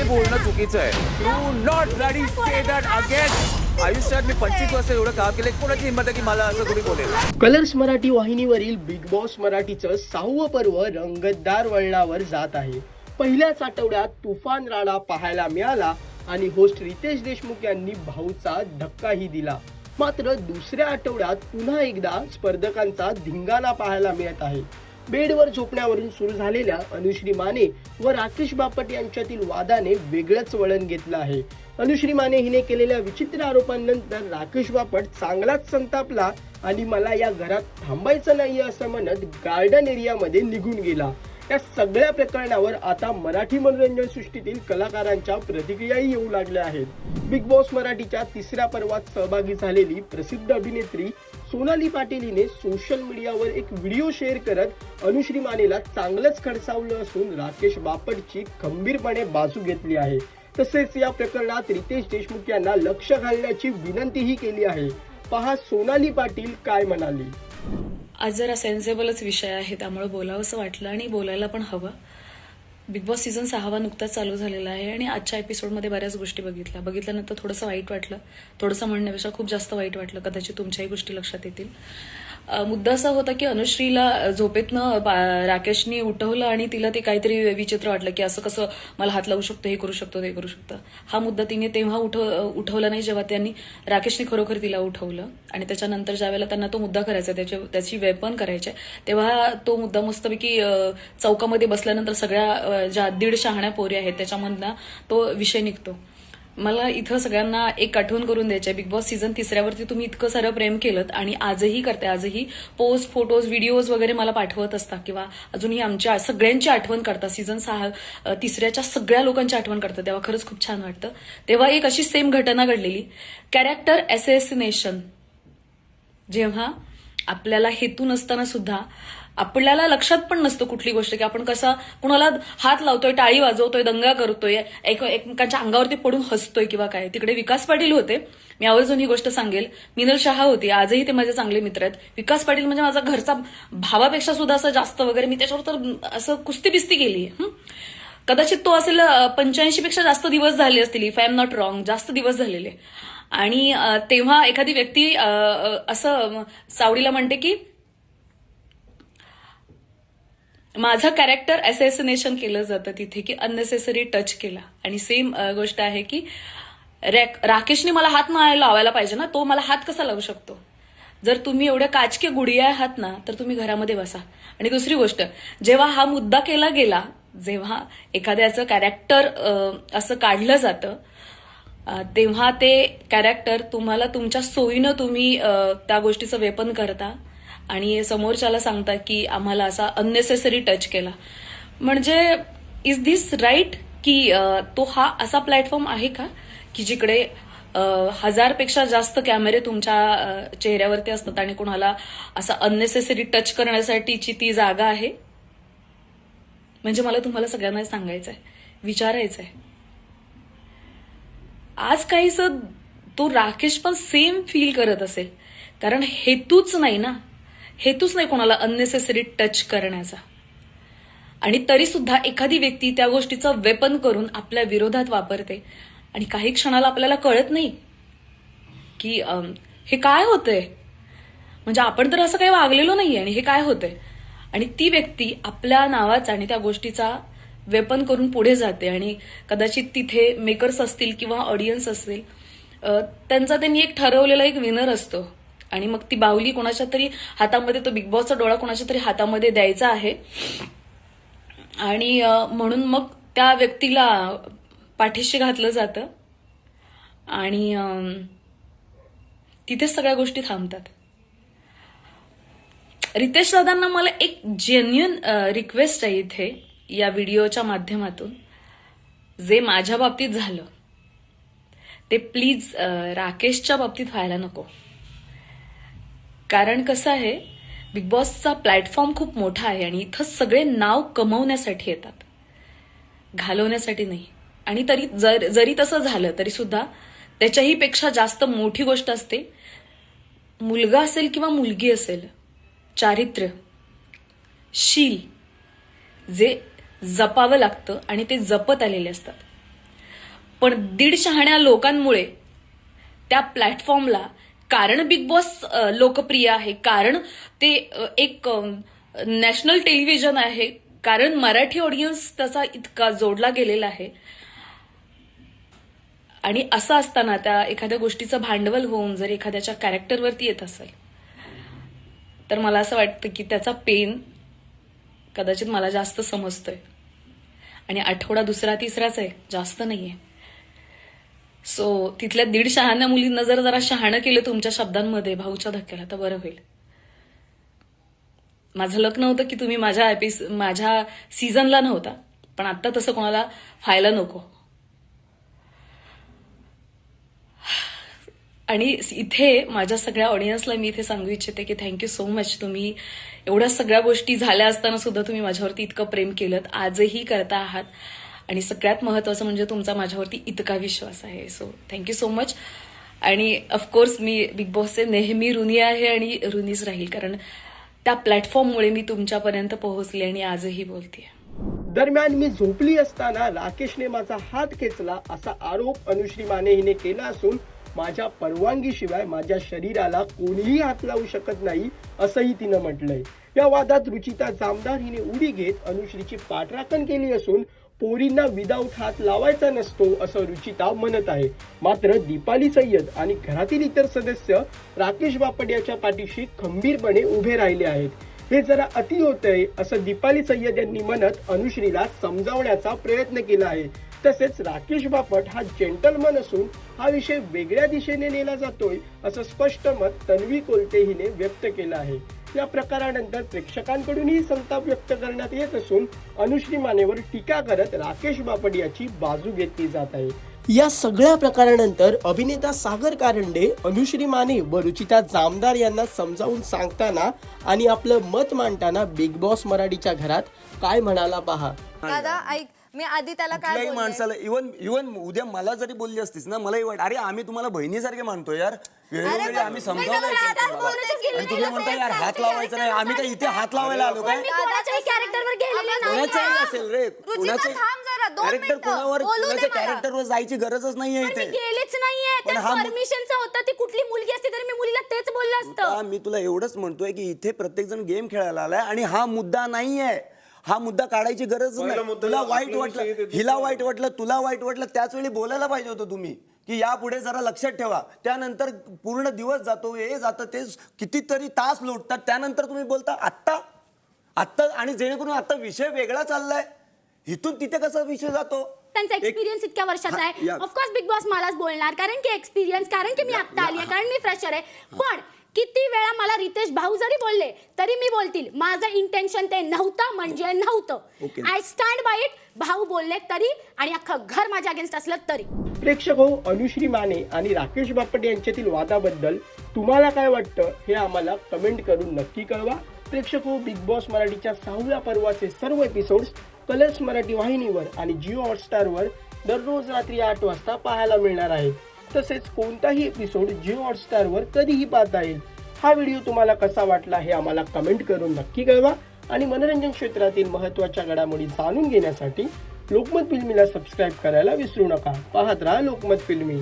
हे बोलणं चुकीचं आहे. Do not bloody say that again. आयुष्यात मी 25 वर्ष एवढं काम केलं, कोणाची हिंमत आहे की मला असं कोणी बोलेल. कलर्स मराठी वाहिनीवरील बिग बॉस मराठीचं 6वं पर्व रंगतदार वळणावर जात आहे. पहिल्याच आठवड्यात तुफान राणा पाहायला मिळाला आणि होस्ट रितेश देशमुख यांनी भाऊचा धक्काही दिला. मात्र दुसऱ्या आठवड्यात पुन्हा एकदा स्पर्धकांचा धिंगाणा पाहायला मिळत आहे. बेडवर झोपण्यावरून सुरू झालेल्या अनुश्री माने व राकेश बापट यांच्यातील वादाने वेगळंच वळण घेतलं आहे. अनुश्री माने हिने केलेल्या विचित्र आरोपांनंतर राकेश बापट चांगलाच संतापला आणि मला या घरात थांबायचं नाहीये असं म्हणत गार्डन एरियामध्ये निघून गेला. या सगळ्या प्रकरणावर आता मराठी मनोरंजन सृष्टीतील कलाकारांच्या प्रतिक्रियाही येऊ लागल्या आहेत. बिग बॉस मराठीच्या तिसऱ्या पर्वात सहभागी झालेली प्रसिद्ध अभिनेत्री सोनाली पाटील हिने सोशल मीडियावर एक व्हिडिओ शेअर करत अनुश्री मानेला चांगलंच खडसावलं असून राकेश बापटची खंबीरपणे बाजू घेतली आहे. तसेच या प्रकरणात रितेश देशमुख यांना लक्ष घालण्याची विनंतीही केली आहे. पहा सोनाली पाटील काय म्हणाली. आज जरा सेन्सेबलच विषय आहे, त्यामुळे बोलावंसं वाटलं आणि बोलायला पण हवं. बिग बॉस सीझन 6 नुकताच चालू झालेला आहे आणि आजच्या एपिसोडमध्ये बऱ्याच गोष्टी बघितल्यानंतर थोडंसं वाईट वाटलं. थोडंसं म्हणण्यापेक्षा खूप जास्त वाईट वाटलं. कदाचित तुमच्याही गोष्टी लक्षात येतील. मुद्दा असा होता की अनुश्रीला झोपेतनं राकेशनी उठवलं आणि तिला ते काहीतरी विचित्र वाटलं की असं कसं मला हात लावू शकतो, हे करू शकतो, ते करू शकतं. हा मुद्दा तिने तेव्हा उठवला नाही जेव्हा त्यांनी राकेशने खरोखर तिला उठवलं आणि त्याच्यानंतर ज्यावेळेला त्यांना तो मुद्दा करायचा, त्याची वेपन करायचे, तेव्हा तो मुद्दा मस्तपैकी चौकामध्ये बसल्यानंतर सगळ्या ज्या 1.5 शहाण्या पोरी आहेत त्याच्यामधला तो विषय निघतो. मला इथं सगळ्यांना एक आठवण करून द्यायची आहे. बिग बॉस सीझन 3 तुम्ही इतकं सारं प्रेम केलं आणि आजही करताय. आजही पोस्ट, फोटोज, व्हिडिओज वगैरे मला पाठवत असता किंवा अजूनही आमच्या सगळ्यांची आठवण करता. सीझन 3 सगळ्या लोकांची आठवण करतं, तेव्हा खरंच खूप छान वाटतं. तेव्हा एक अशी सेम घटना घडलेली. कॅरेक्टर असॅसिनेशन, जेव्हा आपल्याला हेतू नसताना सुद्धा आपल्याला लक्षात पण नसतं कुठली गोष्ट की आपण कसा कुणाला हात लावतोय, टाळी वाजवतोय, दंगा करतोय, एकमेकांच्या अंगावरती पडून हसतोय किंवा काय. तिकडे विकास पाटील होते, मी आवर्जून ही गोष्ट सांगेल. मिनल शहा होती, आजही ते माझे चांगले मित्र आहेत. विकास पाटील म्हणजे माझा घरचा भावापेक्षा सुद्धा असं जास्त वगैरे, मी त्याच्यावर तर असं कुस्ती बिस्ती केली. कदाचित तो असेल 85 पेक्षा जास्त दिवस झाले असतील, if I am not wrong, जास्त दिवस झालेले. आणि तेव्हा एखादी व्यक्ती असं सावडीला म्हणते की माझं कॅरेक्टर असॅसिनेशन केलं जातं तिथे, की अननेसेसरी टच केला. आणि सेम गोष्ट आहे की राकेशने मला हात नाही लावायला पाहिजे ना, तो मला हात कसा लावू शकतो. जर तुम्ही एवढ्या काचके गुडिया आहात ना तर तुम्ही घरामध्ये बसा. आणि दुसरी गोष्ट, जेव्हा हा मुद्दा केला गेला, जेव्हा एखाद्याचं कॅरेक्टर असं काढलं जातं, तेव्हा ते कॅरेक्टर तुम्हाला तुमच्या सोयीनं तुम्ही त्या गोष्टीचं वेपन करता आणि समोरच्याला सांगता की आम्हाला असा अननेसेसरी टच केला. म्हणजे इज धिस राईट की तो हा असा प्लॅटफॉर्म आहे का की जिकडे 1000पेक्षा जास्त कॅमेरे तुमच्या चेहऱ्यावरती असतात आणि कुणाला असा अननेसेसरी टच करण्यासाठीची ती जागा आहे. म्हणजे मला तुम्हाला सगळ्यांना सांगायचंय, विचारायचंय. आज काहीसं तो राकेश पण सेम फील करत असेल, कारण हेतूच नाही कोणाला अननेसेसरी टच करण्याचा. आणि तरी सुद्धा एखादी व्यक्ती त्या गोष्टीचं वेपन करून आपल्या विरोधात वापरते आणि काही क्षणाला आपल्याला कळत नाही की हे काय होतंय. म्हणजे आपण तर असं काही वागलेलो नाहीये आणि हे काय होतंय. आणि ती व्यक्ती आपल्या नावाचा आणि त्या गोष्टीचा वेपन करून पुढे जाते आणि कदाचित तिथे मेकर्स असतील किंवा ऑडियन्स असतील, त्यांनी एक ठरवलेला एक विनर असतो आणि मग ती बाहुली कोणाच्या तरी हातामध्ये, तो बिग बॉसचा डोळा कोणाच्या तरी हातामध्ये द्यायचा आहे. आणि म्हणून मग त्या व्यक्तीला पाठीशी घातलं जातं आणि तिथेच सगळ्या गोष्टी थांबतात. रितेश दादांना मला एक जेन्युइन रिक्वेस्ट आहे इथे या व्हिडिओच्या माध्यमातून. जे माझ्या बाबतीत झालं ते प्लीज राकेशच्या बाबतीत व्हायला नको. कारण कसं आहे, बिग बॉसचा प्लॅटफॉर्म खूप मोठा आहे आणि इथं सगळे नाव कमवण्यासाठी येतात, घालवण्यासाठी नाही. आणि जरी तसं झालं तरी सुद्धा त्याच्याही पेक्षा जास्त मोठी गोष्ट असते, मुलगा असेल किंवा मुलगी असेल, चारित्र्य, शील जे जपावं लागतं आणि ते जपत आलेले असतात. पण 1.5 शहाण्या लोकांमुळे त्या प्लॅटफॉर्मला, कारण बिग बॉस लोकप्रिय आहे, कारण ते एक नॅशनल टेलिव्हिजन आहे, कारण मराठी ऑडियन्स त्याचा इतका जोडला गेलेला आहे, आणि असं असताना त्या एखाद्या गोष्टीचं भांडवल होऊन जर एखाद्याच्या कॅरेक्टरवरती येत असेल, तर मला असं वाटतं की त्याचा पेन कदाचित मला जास्त समजतोय. आणि आठवडा दुसरा तिसराच आहे, जास्त नाहीये. सो तिथल्या 1.5 शहाण्या मुलींना जरा शहाणं केलं तुमच्या शब्दांमध्ये भाऊच्या धक्क्याला, तर बरं होईल. माझं लक नव्हतं की तुम्ही माझ्या सीझनला नव्हता, पण आता तसं कोणाला व्हायला नको. आणि इथे माझ्या सगळ्या ऑडियन्सला मी इथे सांगू इच्छिते की थँक्यू सो मच. तुम्ही एवढ्या सगळ्या गोष्टी झाल्या असताना सुद्धा तुम्ही माझ्यावरती इतकं प्रेम केलं, आजही करता आहात, आणि सगळ्यात महत्वाचं म्हणजे तुमचा माझ्यावरती इतका विश्वास आहे. So thank you so much. आणि ऑफकोर्स मी बिग बॉसचे नेहमी ऋणी आहे आणि ऋणीच राहील, कारण त्या प्लॅटफॉर्ममुळे मी तुमच्यापर्यंत पोहोचले आणि आजही बोलतेय. दरम्यान मी झोपली असताना राकेशने माझा हात खेचला असा आरोप अनुश्री माने हिने केला असून माझ्या परवानगीशिवाय माझ्या शरीराला कोणीही हात लावू शकत नाही असंही तिनं म्हटलंय. या वादात रुचिता जामदार हिने उडी घेत अनुश्रीची पाठराखण केली असून पोरींना विदाऊट हात लावायचा नसतो असं रुचिता म्हणत आहे. मात्र दीपाली सय्यद आणि घरातील इतर सदस्य राकेश बापट पाठीशी खंबीरपणे उभे राहिले आहेत. हे जरा अति होतंय असं दीपाली सय्यद यांनी म्हणत अनुश्रीला समजावण्याचा प्रयत्न केला आहे. तसेच राकेश बापट हा जेंटलमन असून हा विषय वेगळ्या दिशेने नेला जातोय असं स्पष्ट मत तन्वी कोलते हिने व्यक्त केलं आहे. या प्रकारानंतर प्रेक्षकांकडूनही संताप व्यक्त करण्यात येत असून अनुश्री मानेवर टीका करत राकेश बापट याची बाजू घेतली जात आहे. या सगळ्या प्रकारानंतर अभिनेता सागर कारंडे अनुश्री माने व रुचिता जामदार यांना समजावून सांगताना आणि आपलं मत मांडताना बिग बॉस मराठीच्या घरात काय म्हणाला पहा. दादा ऐक, मी आधी त्याला काय कुठल्याही बोलले? माणसाला इवन उद्या मला जरी बोलली असतीस ना, मलाही वाट अरे आम्ही तुम्हाला बहिणीसारखे मानतो यार, वेळोवेळी आम्ही समजावलं आणि तुम्ही म्हणता यार हात लावायचा नाही. आम्ही काय इथे हात लावायला आलो काय? कोणाचाही असेल रे, कुणाचे कॅरेक्टर कुणाच्या कॅरेक्टरवर जायची गरजच नाहीये इथे. गेलेच नाहीये, पण त्या परमिशनचं होतं. ती कुठली मुलगी असती तरी मी मुलीला तेच बोललं असतं. मी तुला एवढंच म्हणतोय की इथे प्रत्येक जण गेम खेळायला आलाय आणि हा मुद्दा नाहीये. हा मुद्दा काढायची गरज नाही. तुला वाईट वाटलं, हिला वाईट वाटलं, तुला वाईट वाटलं, त्याच वेळी बोलायला पाहिजे होतं तुम्ही की यापुढे जरा लक्षात ठेवा. त्यानंतर पूर्ण दिवस जातो, हे जातं, ते कितीतरी तास लोटतात, त्यानंतर तुम्ही बोलता आत्ता आणि जेणेकरून आता विषय वेगळा चाललाय, इथून तिथे कसा विषय जातो. त्यांचा एक्सपिरियन्स इतक्या वर्षाचा आहे. ऑफकोर्स बिग बॉस मलाच बोलणार, कारण की एक्सपिरियन्स, कारण की मी आत्ता आली आहे, कारण मी फ्रेशर आहे. पण किती वेळा मला रितेश भाऊ जरी बोलले तरी मी बोलतील माझं इंटेन्शन ते नव्हतं म्हणजे नव्हतं. I stand by it. भाऊ बोलले तरी आणि अख्खं घर माझ्या अगेन्स्ट असलं तरी. प्रेक्षक हो, अनुश्री माने आणि राकेश बापट यांच्यातील वादाबद्दल तुम्हाला काय वाटतं हे आम्हाला कमेंट करून नक्की कळवा. प्रेक्षक हो, बिग बॉस मराठीच्या 6व्या पर्वाचे सर्व एपिसोड्स कलर्स मराठी वाहिनीवर आणि जिओ हॉटस्टारवर दररोज रात्री 8 वाजता पाहायला मिळणार आहेत. तसेच कोणताही एपिसोड जिओ हॉटस्टारवर कधीही पाहता येईल. हा व्हिडिओ तुम्हाला कसा वाटला हे आम्हाला कमेंट करून नक्की कळवा. आणि मनोरंजन क्षेत्रातील महत्त्वाच्या घडामोडी जाणून घेण्यासाठी लोकमत फिल्मीला सबस्क्राईब करायला विसरू नका. पाहत राहा लोकमत फिल्मी.